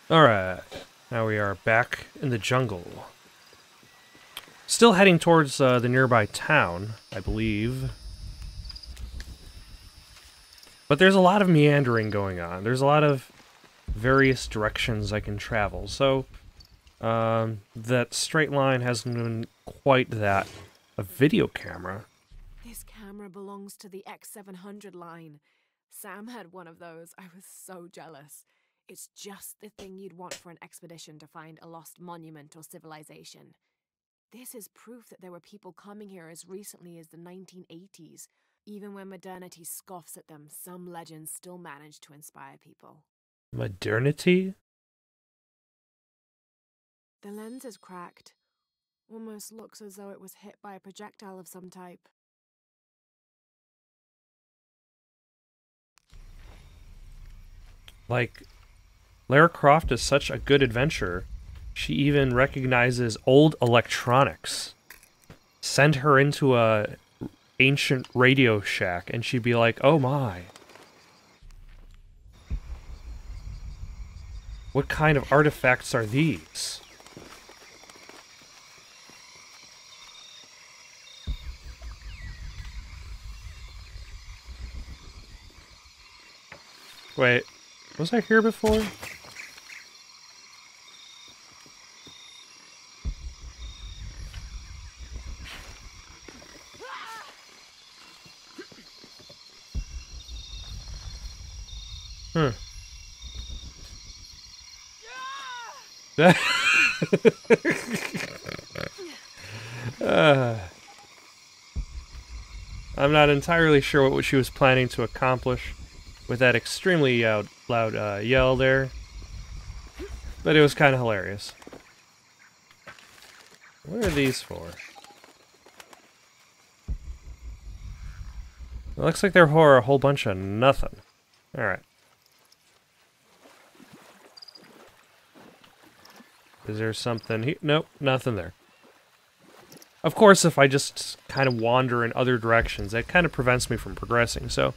Alright, now we are back in the jungle. Still heading towards the nearby town, I believe. But there's a lot of meandering going on. There's a lot of various directions I can travel, so that straight line hasn't been quite that. A video camera? This camera belongs to the X700 line. Sam had one of those. I was so jealous. It's just the thing you'd want for an expedition to find a lost monument or civilization. This is proof that there were people coming here as recently as the 1980s. Even when modernity scoffs at them, some legends still manage to inspire people. Modernity? The lens is cracked. Almost looks as though it was hit by a projectile of some type. Like, Lara Croft is such a good adventurer. She even recognizes old electronics. Send her into a ancient Radio Shack and she'd be like, oh my. What kind of artifacts are these? Wait, was I here before? Hmm. I'm not entirely sure what she was planning to accomplish with that extremely loud yell there, but it was kind of hilarious. What are these for? It looks like they're for a whole bunch of nothing. Alright. Is there something here? Nope, nothing there. Of course, if I just kind of wander in other directions, that kind of prevents me from progressing, so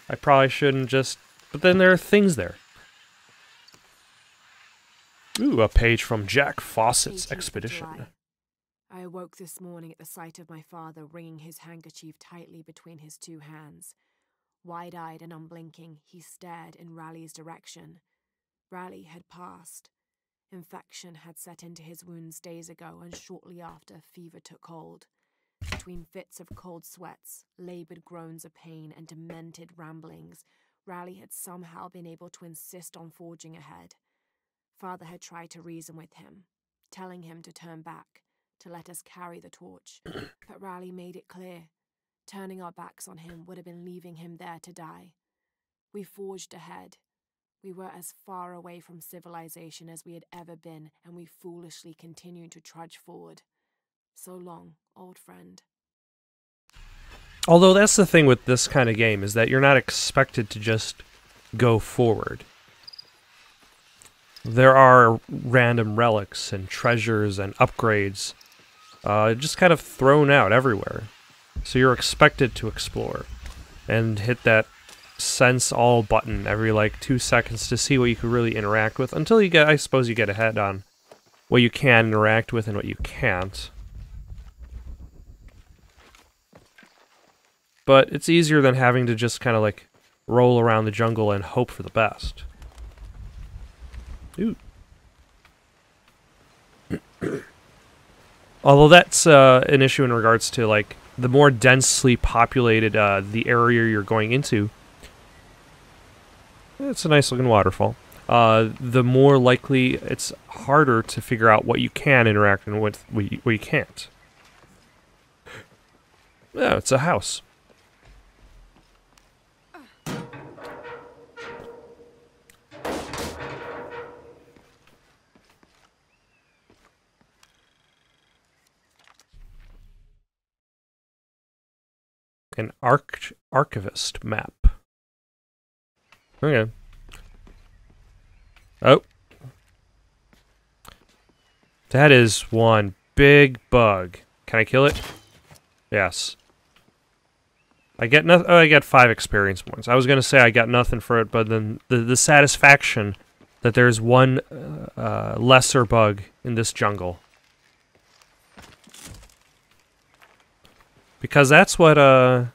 I probably shouldn't just... But then there are things there. Ooh, a page from Jack Fawcett's expedition. I awoke this morning at the sight of my father wringing his handkerchief tightly between his two hands. Wide-eyed and unblinking, he stared in Raleigh's direction. Raleigh had passed. Infection had set into his wounds days ago, and shortly after, fever took hold. Between fits of cold sweats, laboured groans of pain, and demented ramblings, Raleigh had somehow been able to insist on forging ahead. Father had tried to reason with him, telling him to turn back, to let us carry the torch. But Raleigh made it clear. Turning our backs on him would have been leaving him there to die. We forged ahead. We were as far away from civilization as we had ever been, and we foolishly continued to trudge forward. So long, old friend. Although that's the thing with this kind of game, is that you're not expected to just go forward. There are random relics and treasures and upgrades just kind of thrown out everywhere. So you're expected to explore and hit that sense all button every like 2 seconds to see what you could really interact with, until you get, I suppose, you get ahead on what you can interact with and what you can't. But it's easier than having to just kind of like roll around the jungle and hope for the best. Ooh. Although that's an issue in regards to like the more densely populated the area you're going into. It's a nice looking waterfall. The more likely it's harder to figure out what you can interact with, what you can't. Yeah, it's a house. An archivist map. Okay. Oh. That is one big bug. Can I kill it? Yes. I get no I get 5 experience points. I was gonna say I got nothing for it, but then the satisfaction that there's one lesser bug in this jungle. Because that's what Lara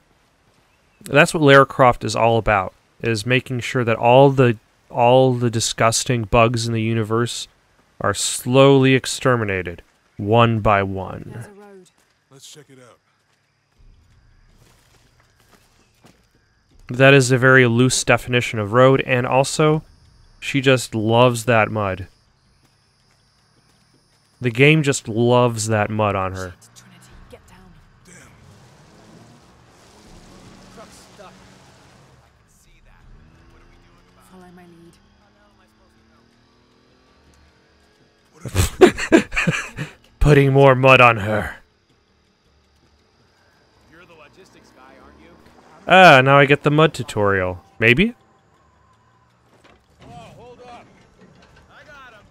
Croft is all about, is making sure that all the disgusting bugs in the universe are slowly exterminated, one by one. There's a road. Let's check it out. That is a very loose definition of road, and also, she just loves that mud. The game just loves that mud on her. Trinity, get down. Damn. Truck's stuck. I can see that. What are we doing about it? Follow my lead. How the hell am I supposed to know? Putting more mud on her. You're the logistics guy, aren't you? Ah, now I get the mud tutorial. Maybe? Oh, hold up. I got him.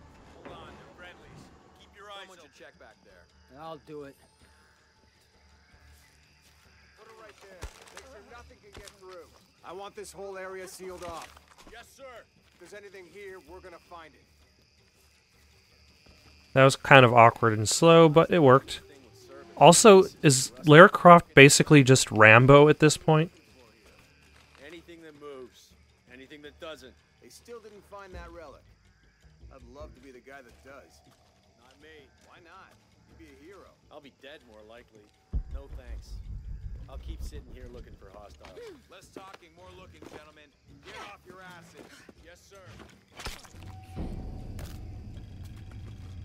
Hold on, they're friendlies. Keep your eyes open. Check back there. I'll do it. Put it right there. Make sure nothing can get through. I want this whole area sealed off. Yes, sir. If there's anything here, we're gonna find it. That was kind of awkward and slow, but it worked. Also, is Lara Croft basically just Rambo at this point? Anything that moves, anything that doesn't. They still didn't find that relic. I'd love to be the guy that does. Not me. Why not? You'd be a hero. I'll be dead more likely. No thanks. I'll keep sitting here looking for hostiles. Less talking, more looking, gentlemen. Get off your asses. Yes, sir.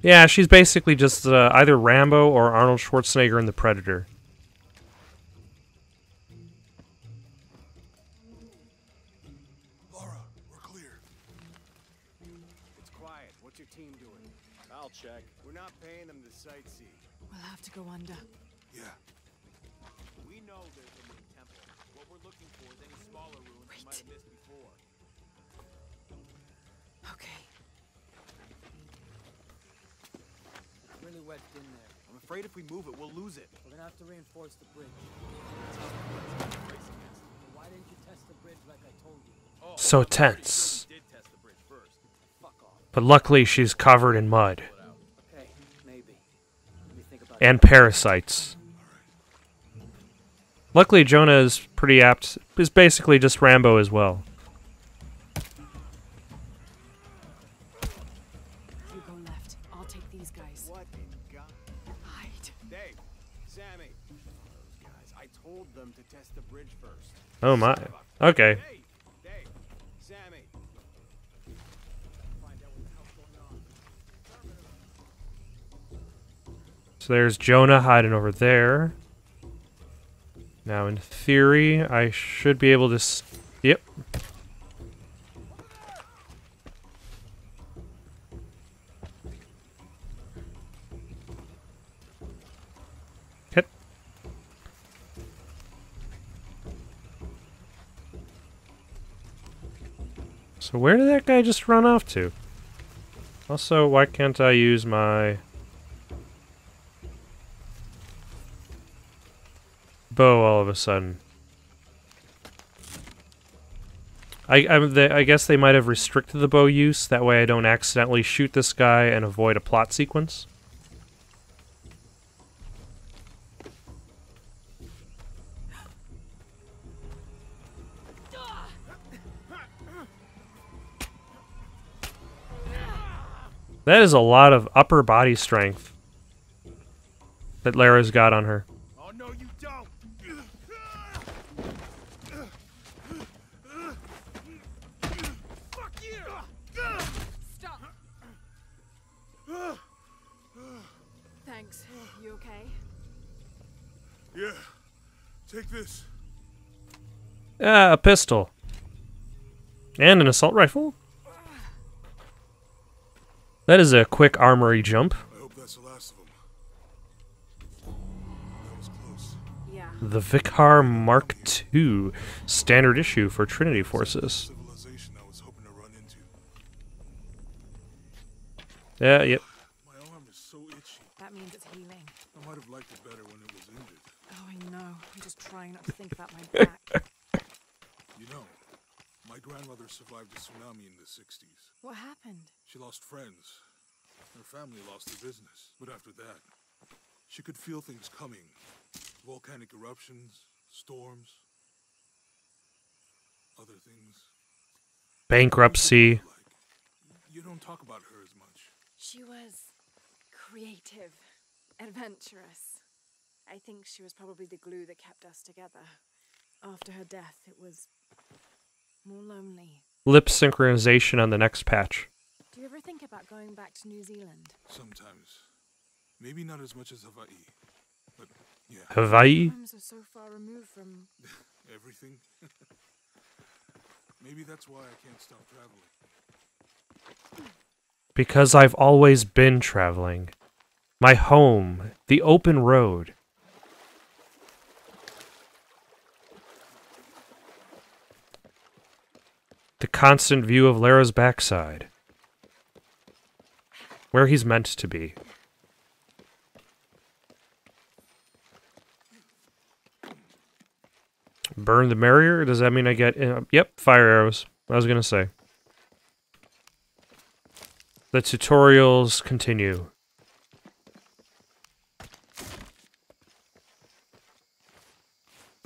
Yeah, she's basically just either Rambo or Arnold Schwarzenegger in The Predator. Lara, we're clear. It's quiet. What's your team doing? I'll check. We're not paying them to sightsee. We'll have to go under. Yeah. We know there's a new temple. What we're looking for is any smaller ruins we might have missed before. Okay. Really wedged in there. I'm afraid if we move it, we'll lose it. We're gonna have to reinforce the bridge. Why didn't you test the bridge like I told you? Oh, So I'm pretty tense. sure we did test the bridge first. Fuck off. But luckily, she's covered in mud. Okay, maybe. Let me think about And it. parasites. Luckily, Jonah is pretty apt. Is basically just Rambo as well. You go left. I'll take these guys. What in God? Hide. Dave, Sammy. Those guys. I told them to test the bridge first. Oh my. Okay. Hey, Dave, Sammy. Find out what the hell's going on. So there's Jonah hiding over there. Now, in theory, I should be able to... Yep. Hit. So where did that guy just run off to? Also, why can't I use my... bow all of a sudden? I guess they might have restricted the bow use, that way I don't accidentally shoot this guy and avoid a plot sequence. That is a lot of upper body strength that Lara's got on her. Oh, no, you don't. Fuck you. Stop. Thanks. You okay? Yeah. Take this. A pistol. And an assault rifle? That is a quick armory jump. I hope that's the last of them. That was close. Yeah. The Vicar Mark II, standard issue for Trinity forces. Civilization I was hoping to run into. Yeah, yep. My arm is so itchy. That means it's healing. everything. I might have liked it better when it was injured. Oh, I know. I'm just trying not to think about my back. You know, my grandmother survived a tsunami in the 60s. What happened? She lost friends. Her family lost their business. But after that, she could feel things coming. Volcanic eruptions, storms, other things. Bankruptcy. You don't talk about her as much. She was creative, adventurous. I think she was probably the glue that kept us together. After her death, it was more lonely. Lip synchronization on the next patch. Do you ever think about going back to New Zealand? Sometimes. Maybe not as much as Hawaii. But, yeah. Hawaii? Homes are so far removed from... Everything? Maybe that's why I can't stop traveling. Because I've always been traveling. My home. The open road. The constant view of Lara's backside. Where he's meant to be. Burn the merrier? Does that mean I get... yep, fire arrows. I was gonna say. The tutorials continue.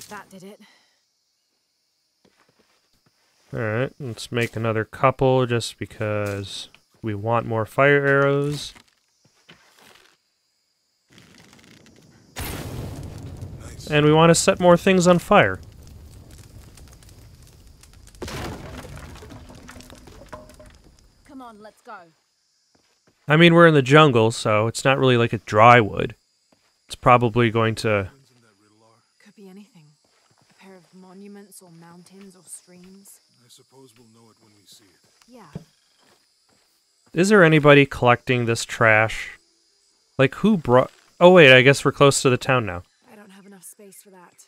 That did it. Alright, let's make another couple just because we want more fire arrows. Nice. And we want to set more things on fire. Come on, let's go. I mean, we're in the jungle, so it's not really like a dry wood. It's probably going to... Twins in that riddle are. Could be anything. A pair of monuments or mountains or streams. I suppose we'll know it when we see it. Yeah. Is there anybody collecting this trash? Like, who brought... Oh, wait, I guess we're close to the town now. I don't have enough space for that.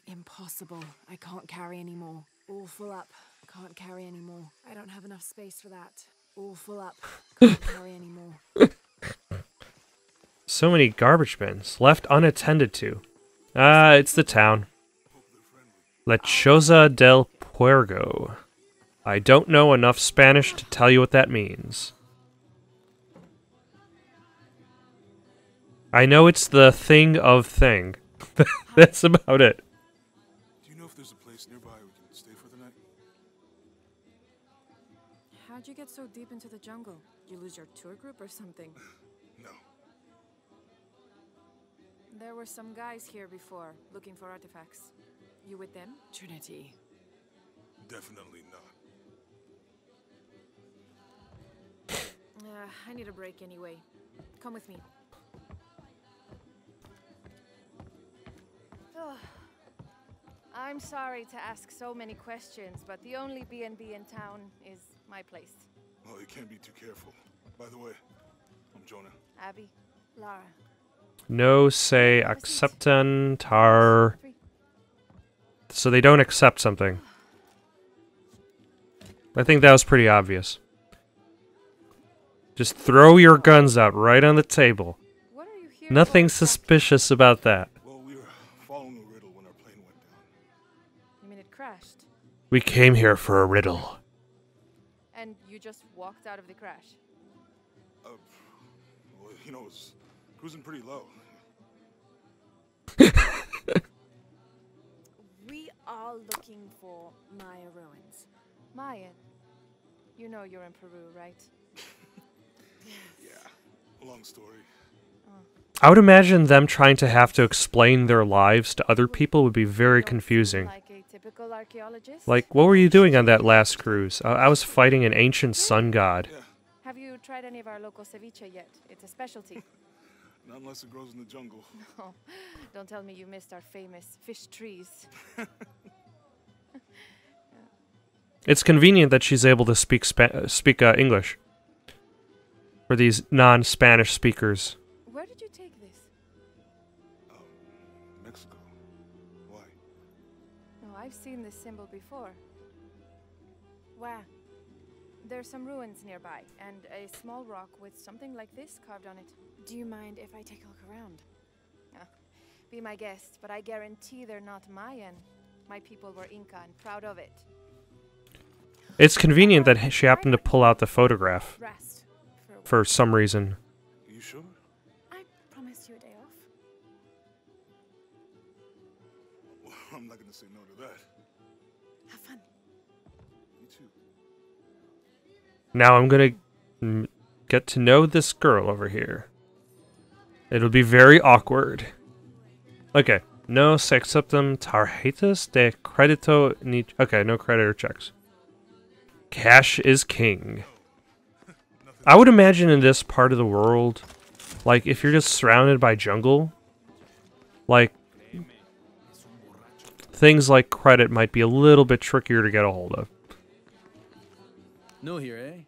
Impossible. I can't carry anymore. All full up. Can't carry anymore. I don't have enough space for that. All full up. Can't carry anymore. So many garbage bins, left unattended to. Ah, it's the town. La Choza del Puergo. I don't know enough Spanish to tell you what that means. I know it's the thing of thing. That's about it. Do you know if there's a place nearby we can stay for the night? How'd you get so deep into the jungle? Did you lose your tour group or something? No. There were some guys here before, looking for artifacts. You with them? Trinity. Definitely not. I need a break anyway. Come with me. I'm sorry to ask so many questions, but the only B&B in town is my place. Well, you can't be too careful. By the way, I'm Jonah. Abby? Lara. No say acceptantar. So they don't accept something. I think that was pretty obvious. Just throw your guns out right on the table. What are you here Nothing for? suspicious about that. Well, we were following a riddle when our plane went down. You mean it crashed? We came here for a riddle. And you just walked out of the crash? Well, you know, it was cruising pretty low. We are looking for Maya ruins. Mayan. You know you're in Peru, right? Yeah, long story. I would imagine them trying to have to explain their lives to other people would be very Don't seem confusing. Like a typical archaeologist? Like, what were you doing on that last cruise? I was fighting an ancient sun god. Yeah, Have you tried any of our local ceviche yet? It's a specialty. not unless it grows in the jungle. Oh, don't tell me you missed our famous fish trees. It's convenient that she's able to speak English. For these non-Spanish speakers. Where did you take this? Mexico. Why? Oh, I've seen this symbol before. Where? There's some ruins nearby, and a small rock with something like this carved on it. Do you mind if I take a look around? Be my guest, but I guarantee they're not Mayan. My people were Inca and proud of it. It's convenient that she happened to pull out the photograph Rest. for some reason. You sure? I promised you a day off. Well, I'm not gonna say no to that. Have fun. You too. Now I'm gonna get to know this girl over here. It'll be very awkward. Okay. No se aceptan tarjetas de crédito ni... Okay, no creditor checks. Cash is king. I would imagine in this part of the world, like, if you're just surrounded by jungle, like, things like credit might be a little bit trickier to get a hold of. New here, eh?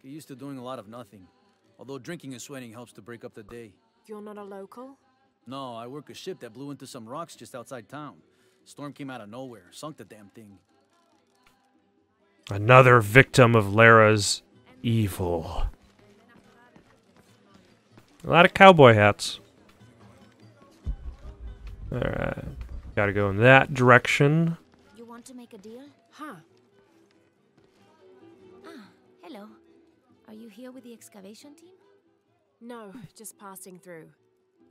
Get used to doing a lot of nothing. Although drinking and sweating helps to break up the day. You're not a local? No, I work a ship that blew into some rocks just outside town. Storm came out of nowhere, sunk the damn thing. Another victim of Lara's evil. A lot of cowboy hats. Alright. Gotta go in that direction. You want to make a deal? Huh. Ah, hello. Are you here with the excavation team? No, just passing through.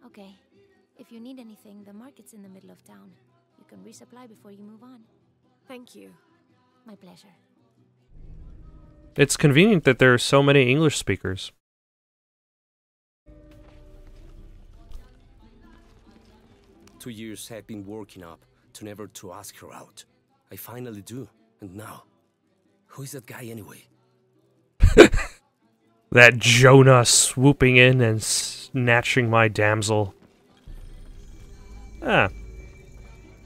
Okay. If you need anything, the market's in the middle of town. You can resupply before you move on. Thank you. My pleasure. It's convenient that there are so many English speakers. 2 years have been working up to never to ask her out. I finally do, and now, who is that guy anyway? That Jonah swooping in and snatching my damsel. Ah.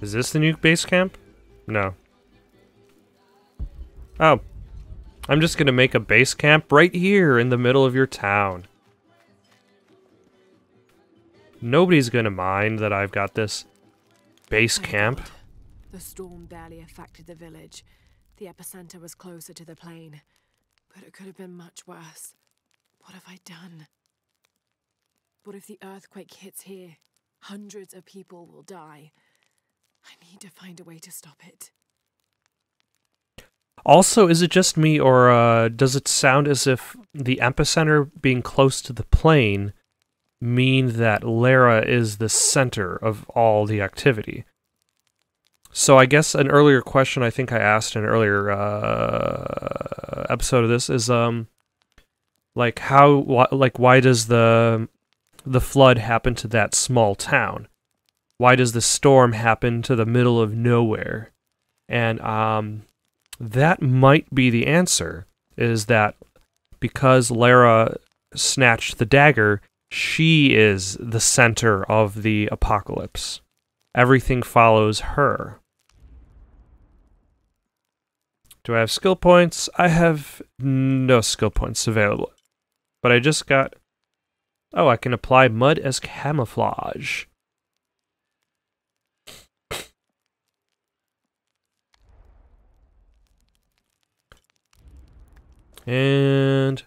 Is this the new base camp? No. Oh. I'm just gonna make a base camp right here in the middle of your town. Nobody's gonna mind that I've got this base Thank camp. God. The storm barely affected the village. The epicenter was closer to the plain. But it could have been much worse. What have I done? What if the earthquake hits here? Hundreds of people will die. I need to find a way to stop it. Also, is it just me, or does it sound as if the epicenter being close to the plain mean that Lara is the center of all the activity? So I guess an earlier question I think I asked in an earlier episode of this is, like, why does the flood happen to that small town? Why does the storm happen to the middle of nowhere? And that might be the answer, is that because Lara snatched the dagger, she is the center of the apocalypse. Everything follows her. Do I have skill points? I have no skill points available. But I just got... Oh, I can apply mud as camouflage. And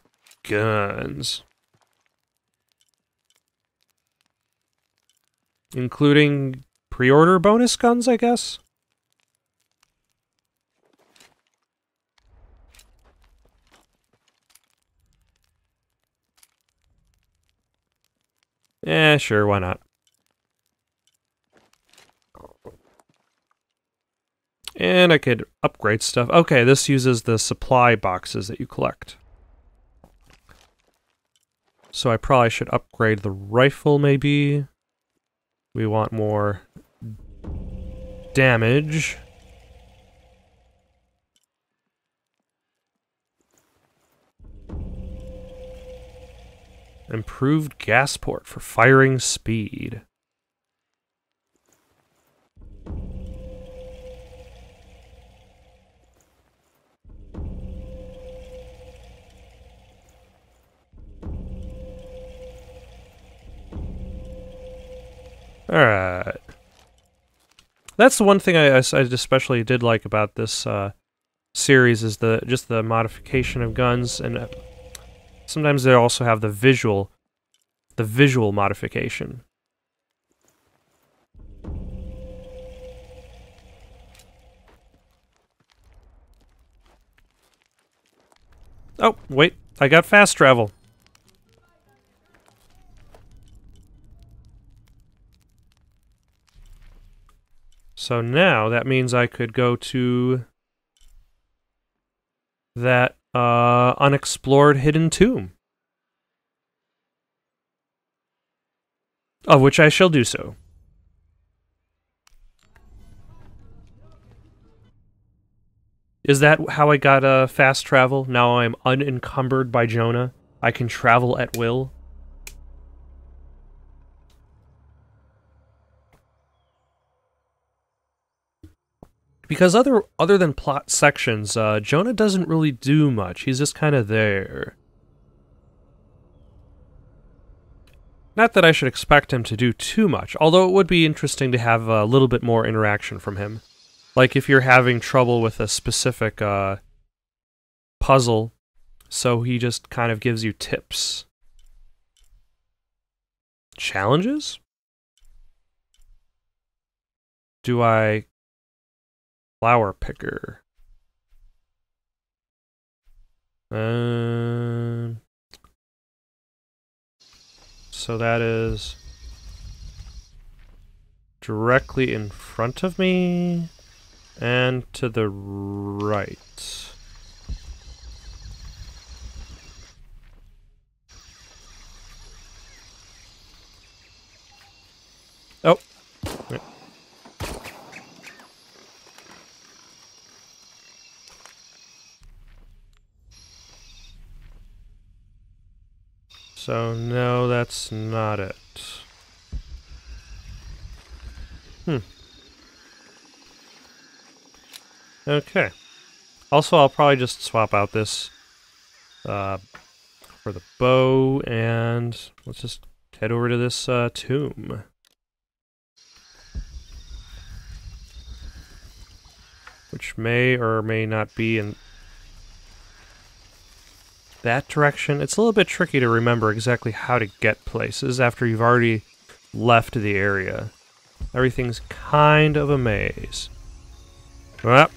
guns. Including pre-order bonus guns, I guess? Yeah, sure, why not? And I could upgrade stuff. Okay, this uses the supply boxes that you collect. So I probably should upgrade the rifle, maybe. We want more damage. Improved gas port for firing speed. Alright. That's the one thing I especially did like about this series is just the modification of guns, and sometimes they also have the visual modification. Oh, wait, I got fast travel. So now that means I could go to that unexplored hidden tomb. Of which I shall do so. Is that how I got fast travel? Now I'm unencumbered by Jonah. I can travel at will. Because other than plot sections, Jonah doesn't really do much. He's just kind of there. Not that I should expect him to do too much, although it would be interesting to have a little bit more interaction from him. Like if you're having trouble with a specific puzzle, so he just kind of gives you tips. Challenges? Do I... Flower picker. So that is directly in front of me and to the right. Oh. So, no, that's not it. Okay. Also, I'll probably just swap out this for the bow, and let's just head over to this tomb. Which may or may not be in that direction. It's a little bit tricky to remember exactly how to get places after you've already left the area. Everything's kind of a maze. Ah.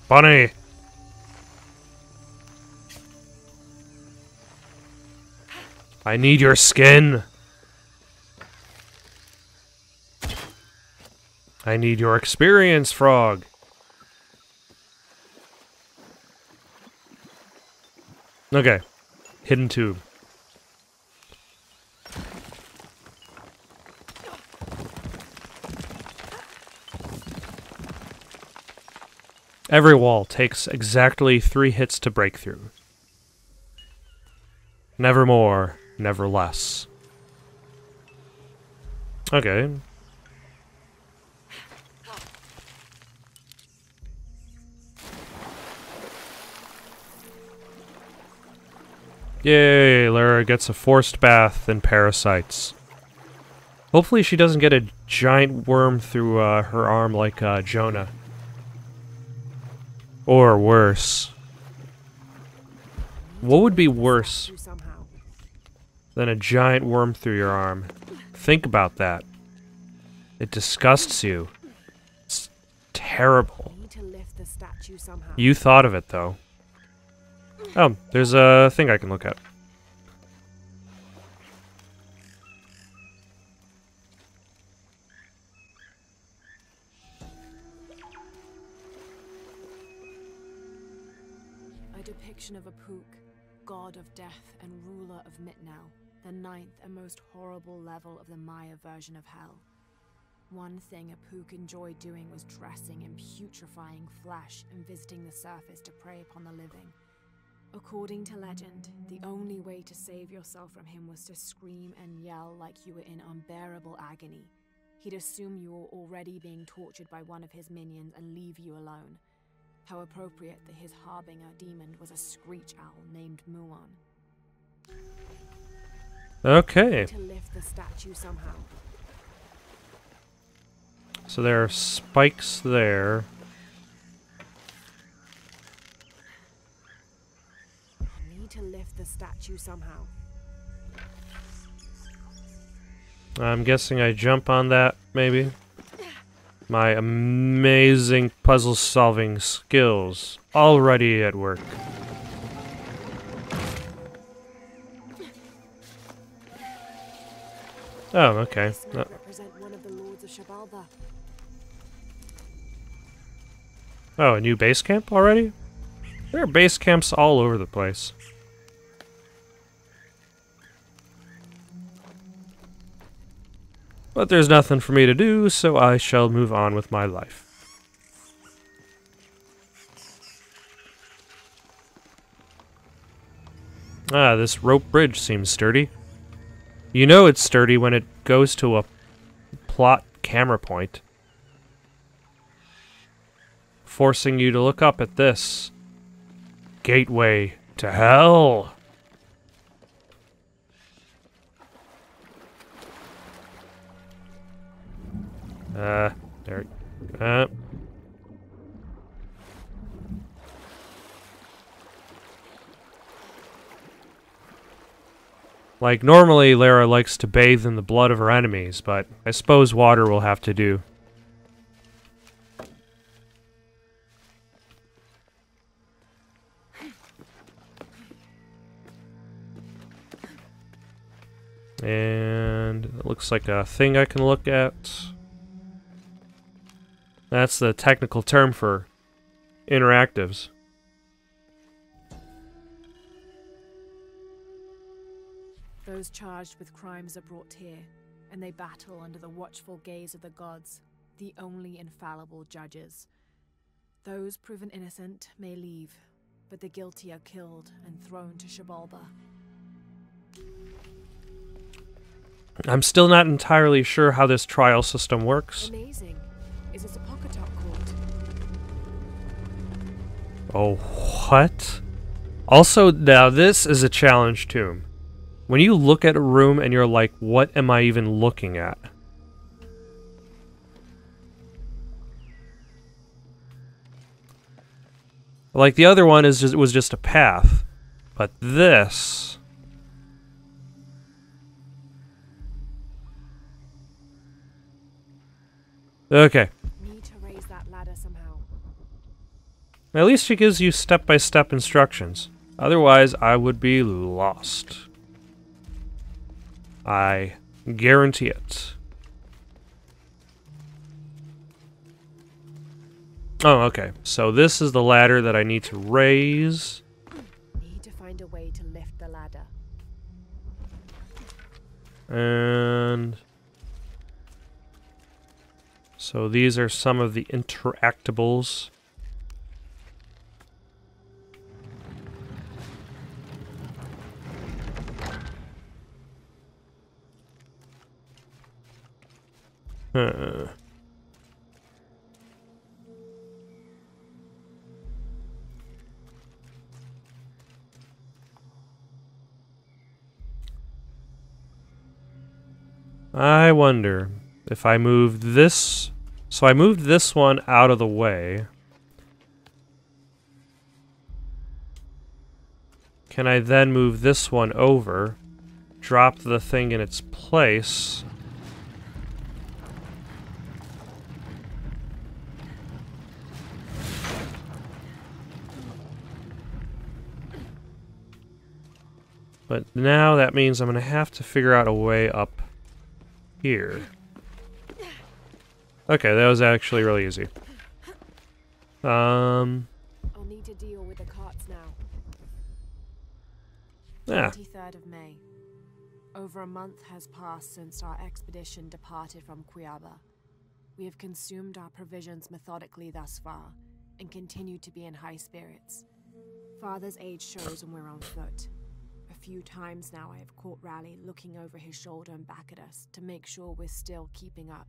Bunny! I need your skin! I need your experience, frog! Okay. Hidden tube. Every wall takes exactly 3 hits to break through. Never more, never less. Okay. Yay, Lara gets a forced bath and parasites. Hopefully she doesn't get a giant worm through her arm like Jonah. Or worse. What would be worse than a giant worm through your arm? Think about that. It disgusts you. It's terrible. You thought of it, though. Oh, there's a thing I can look at. A depiction of a Pook, god of death and ruler of Mitnell, the 9th and most horrible level of the Maya version of hell. One thing a Pook enjoyed doing was dressing in putrefying flesh and visiting the surface to prey upon the living. According to legend, the only way to save yourself from him was to scream and yell like you were in unbearable agony. He'd assume you were already being tortured by one of his minions and leave you alone. How appropriate that his harbinger demon was a screech owl named Muon. Okay. To lift the statue somehow. So there are spikes there. statue somehow. I'm guessing I jump on that, maybe? My amazing puzzle-solving skills already at work. Oh, okay. This might represent one of the lords of Shabalba. Oh, a new base camp already? There are base camps all over the place. But there's nothing for me to do, so I shall move on with my life. Ah, this rope bridge seems sturdy. You know it's sturdy when it goes to a plot camera point, forcing you to look up at this gateway to hell. There. Like, normally Lara likes to bathe in the blood of her enemies, but I suppose water will have to do. And it looks like a thing I can look at. That's the technical term for interactives. Those charged with crimes are brought here, and they battle under the watchful gaze of the gods, the only infallible judges. Those proven innocent may leave, but the guilty are killed and thrown to Shabalba. I'm still not entirely sure how this trial system works. Amazing. Is this a pocket top court? Oh, what? Also, now this is a challenge tomb. When you look at a room and you're like, what am I even looking at? Like the other one was just a path, but this... Okay. Need to raise that ladder somehow. At least she gives you step-by-step instructions. Otherwise, I would be lost. I guarantee it. Oh, okay. So this is the ladder that I need to raise. Need to find a way to lift the ladder. And... so these are some of the interactables. I wonder if I move this... so I moved this one out of the way. Can I then move this one over, drop the thing in its place... but now that means I'm going to have to figure out a way up here. Okay, that was actually really easy. I'll need to deal with the carts now. Yeah. 23rd of May. Over a month has passed since our expedition departed from Cuiaba. We have consumed our provisions methodically thus far, and continue to be in high spirits. Father's age shows when we're on foot. A few times now I have caught Raleigh looking over his shoulder and back at us to make sure we're still keeping up.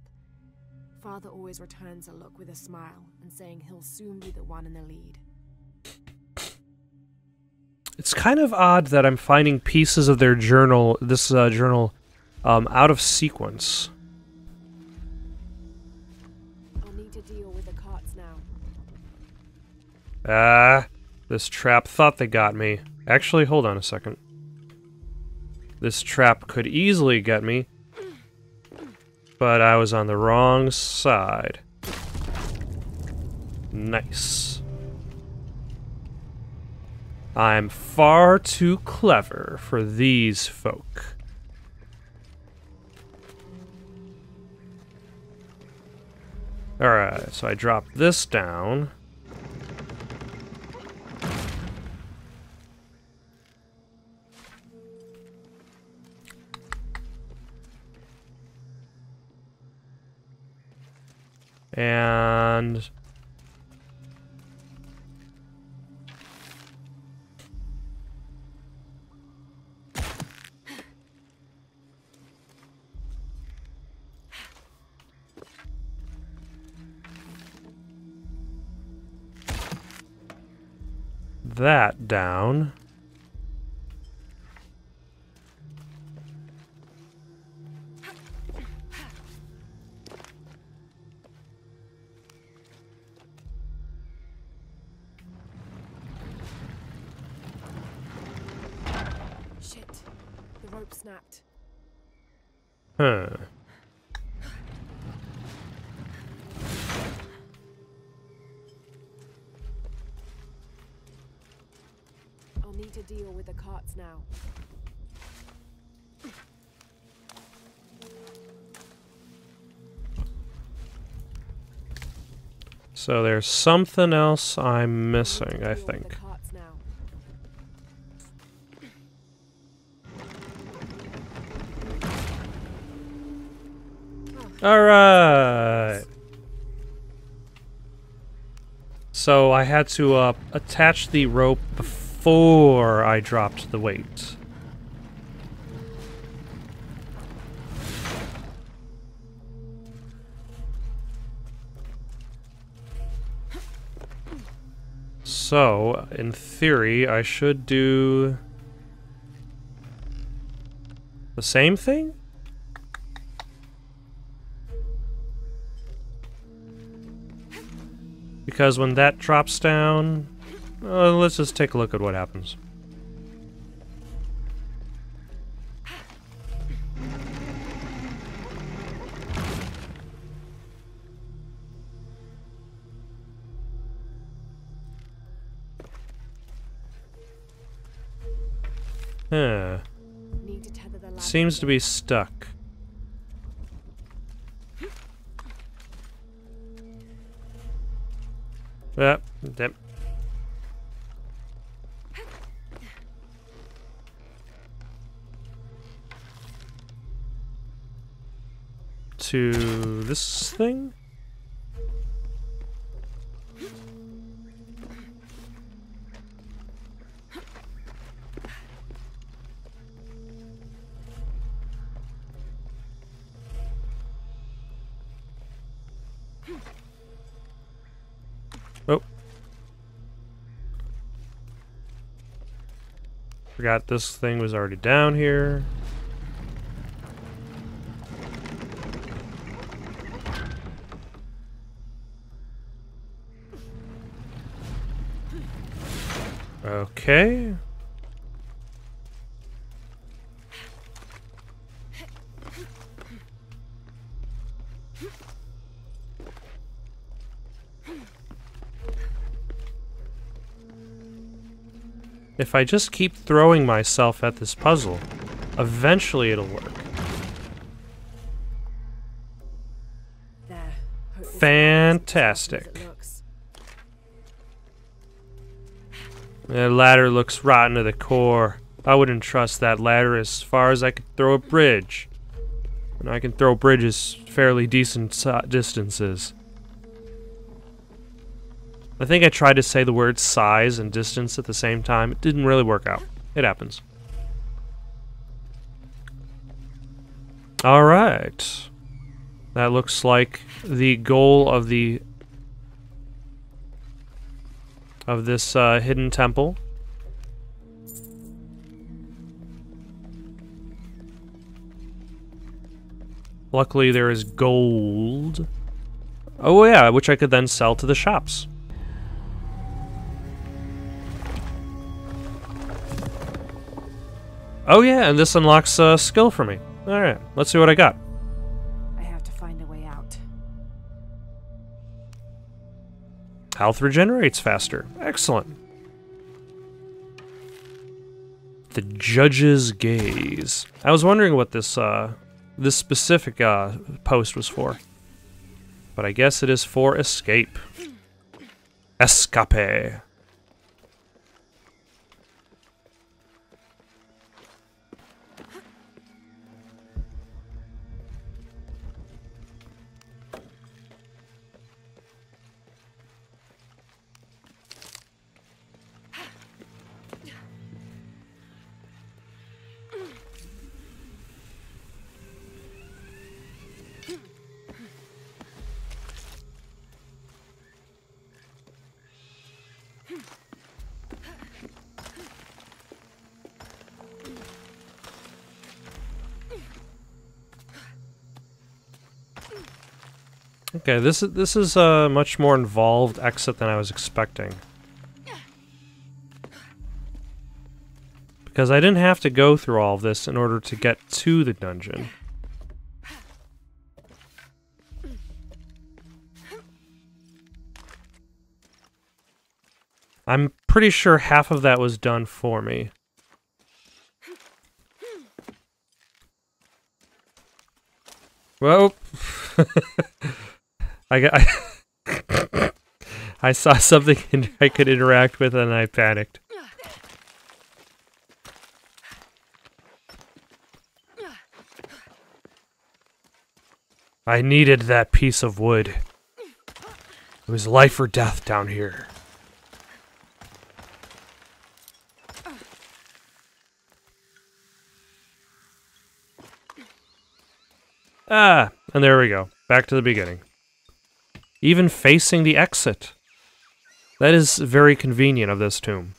Father always returns a look with a smile and saying he'll soon be the one in the lead. It's kind of odd that I'm finding pieces of their journal, out of sequence. I'll need to deal with the carts now. Ah, this trap thought they got me. Actually, hold on a second. This trap could easily get me, but I was on the wrong side. Nice. I'm far too clever for these folk. Alright, so I dropped this down. And that down. Shit. The rope snapped. Huh. I'll need to deal with the carts now. So there's something else I'm missing, I think. Alright! So I had to attach the rope before I dropped the weight. So, in theory, I should do the same thing? Because when that drops down, let's just take a look at what happens. Huh. Seems to be stuck. Yep. To this thing? Oh. Forgot this thing was already down here. Okay. If I just keep throwing myself at this puzzle, eventually it'll work. There. Fantastic. That ladder looks rotten to the core. I wouldn't trust that ladder as far as I could throw a bridge. And I can throw bridges fairly decent distances. I think I tried to say the words size and distance at the same time. It didn't really work out. It happens. Alright. That looks like the goal of this hidden temple. Luckily there is gold. Oh yeah, which I could then sell to the shops. Oh yeah, and this unlocks a skill for me. Alright, let's see what I got. I have to find a way out. Health regenerates faster. Excellent. The Judge's Gaze. I was wondering what this this specific post was for. But I guess it is for escape. Escape. Okay, this is a much more involved exit than I was expecting. Because I didn't have to go through all of this in order to get to the dungeon. I'm pretty sure half of that was done for me. Well, I saw something I could interact with and I panicked. I needed that piece of wood. It was life or death down here. Ah, and there we go. Back to the beginning. Even facing the exit. That is very convenient of this tomb.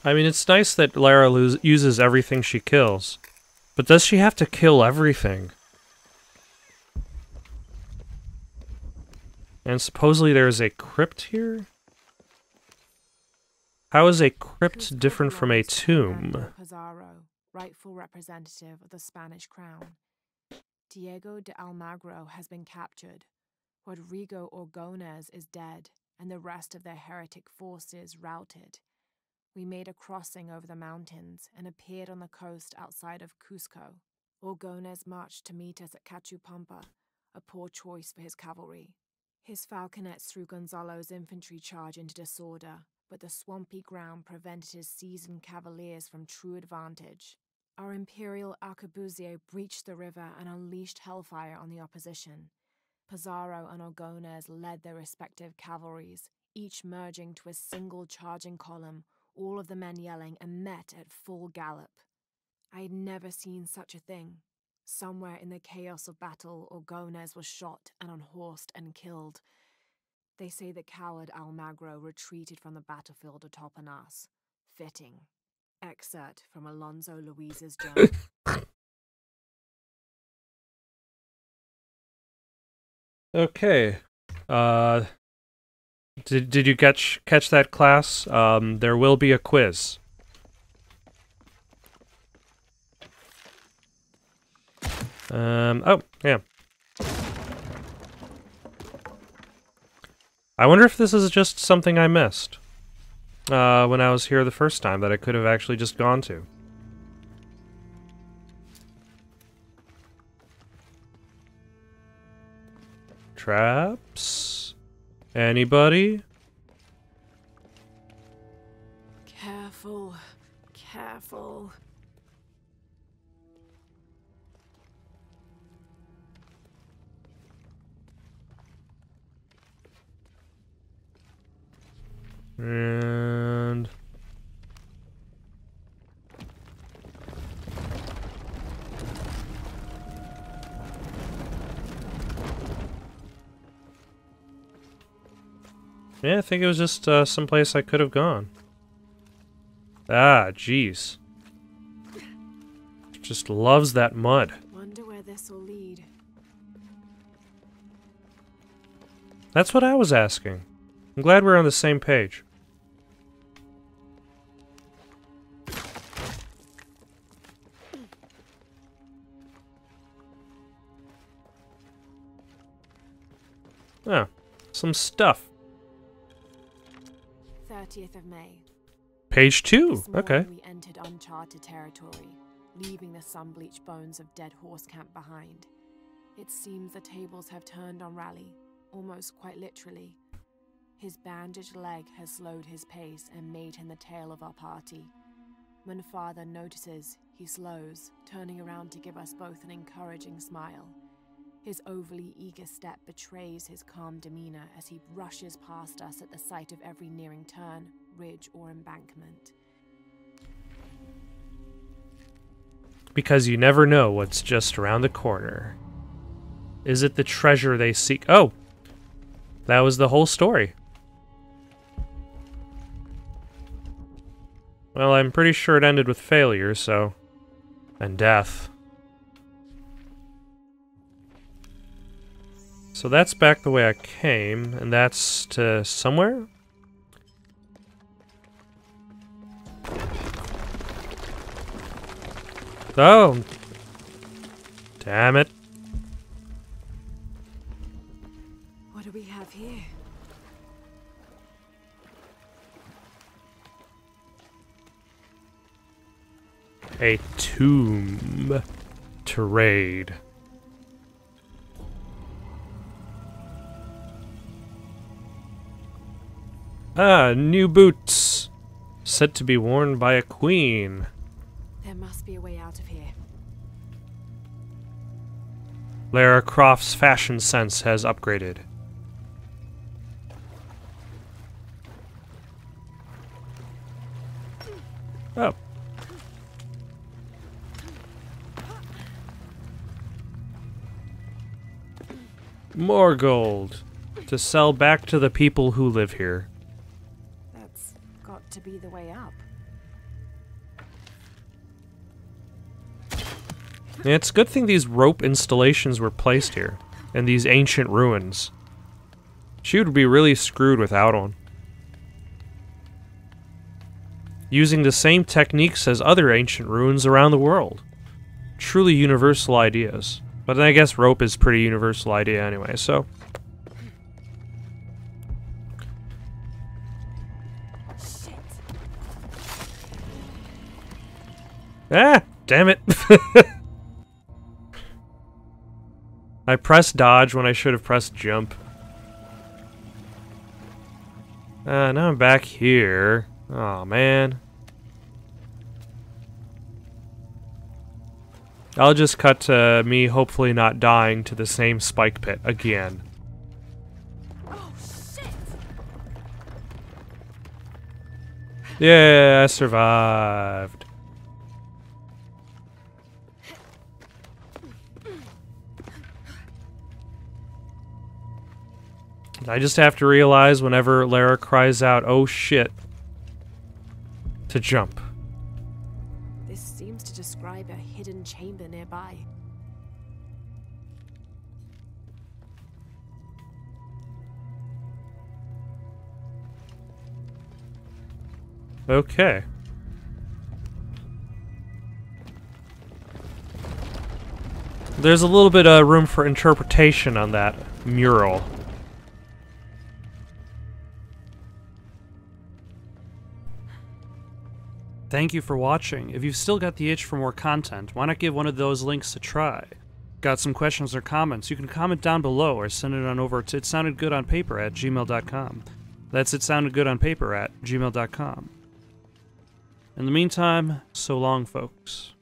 I mean, it's nice that Lara uses everything she kills. But does she have to kill everything? And supposedly there's a crypt here? How is a crypt different from a tomb? Pizarro, rightful representative of the Spanish crown. Diego de Almagro has been captured. Rodrigo Orgones is dead, and the rest of their heretic forces routed. We made a crossing over the mountains and appeared on the coast outside of Cusco. Orgones marched to meet us at Cachupampa, a poor choice for his cavalry. His falconets threw Gonzalo's infantry charge into disorder, but the swampy ground prevented his seasoned cavaliers from true advantage. Our imperial arquebusier breached the river and unleashed hellfire on the opposition. Pizarro and Orgones led their respective cavalries, each merging to a single charging column, all of the men yelling, and met at full gallop. I had never seen such a thing. Somewhere in the chaos of battle, Orgones was shot and unhorsed and killed. They say the coward Almagro retreated from the battlefield atop an ass. Fitting. Excerpt from Alonso Luis's journal. Okay. Did you catch that class? There will be a quiz. Oh, yeah. I wonder if this is just something I missed when I was here the first time that I could have actually just gone to. Traps? Anybody? Careful, careful. And... yeah, I think it was just someplace I could have gone. Ah, jeez. Just loves that mud. Wonder where this will lead. That's what I was asking. I'm glad we're on the same page. Oh, some stuff. 30th of May. Page 2. This morning Okay. we entered uncharted territory, leaving the sun-bleached bones of dead horse camp behind. It seems the tables have turned on Raleigh, almost quite literally. His bandaged leg has slowed his pace and made him the tail of our party. When Father notices, he slows, turning around to give us both an encouraging smile. His overly eager step betrays his calm demeanor as he rushes past us at the sight of every nearing turn, ridge, or embankment. Because you never know what's just around the corner. Is it the treasure they seek? Oh! That was the whole story. Well, I'm pretty sure it ended with failure, so... and death. So that's back the way I came, and that's to somewhere? Oh! Damn it. What do we have here? A tomb to raid. Ah, new boots. Said to be worn by a queen. There must be a way out of here. Lara Croft's fashion sense has upgraded. Oh. More gold to sell back to the people who live here. That's got to be the way up. Yeah, it's a good thing these rope installations were placed here, in these ancient ruins. She would be really screwed without one. Using the same techniques as other ancient ruins around the world. Truly universal ideas. But then I guess rope is a pretty universal idea anyway, so... Shit. Ah! Damn it! I pressed dodge when I should have pressed jump. Now I'm back here. Aw, man. I'll just cut to me hopefully not dying to the same spike pit again. Oh, shit! Yeah, I survived. I just have to realize whenever Lara cries out, "Oh shit," to jump. This seems to describe a hidden chamber nearby. Okay. There's a little bit of room for interpretation on that mural. Thank you for watching. If you've still got the itch for more content, why not give one of those links a try? Got some questions or comments? You can comment down below or send it on over to itsoundedgoodonpaper@gmail.com. That's itsoundedgoodonpaper@gmail.com. In the meantime, so long, folks.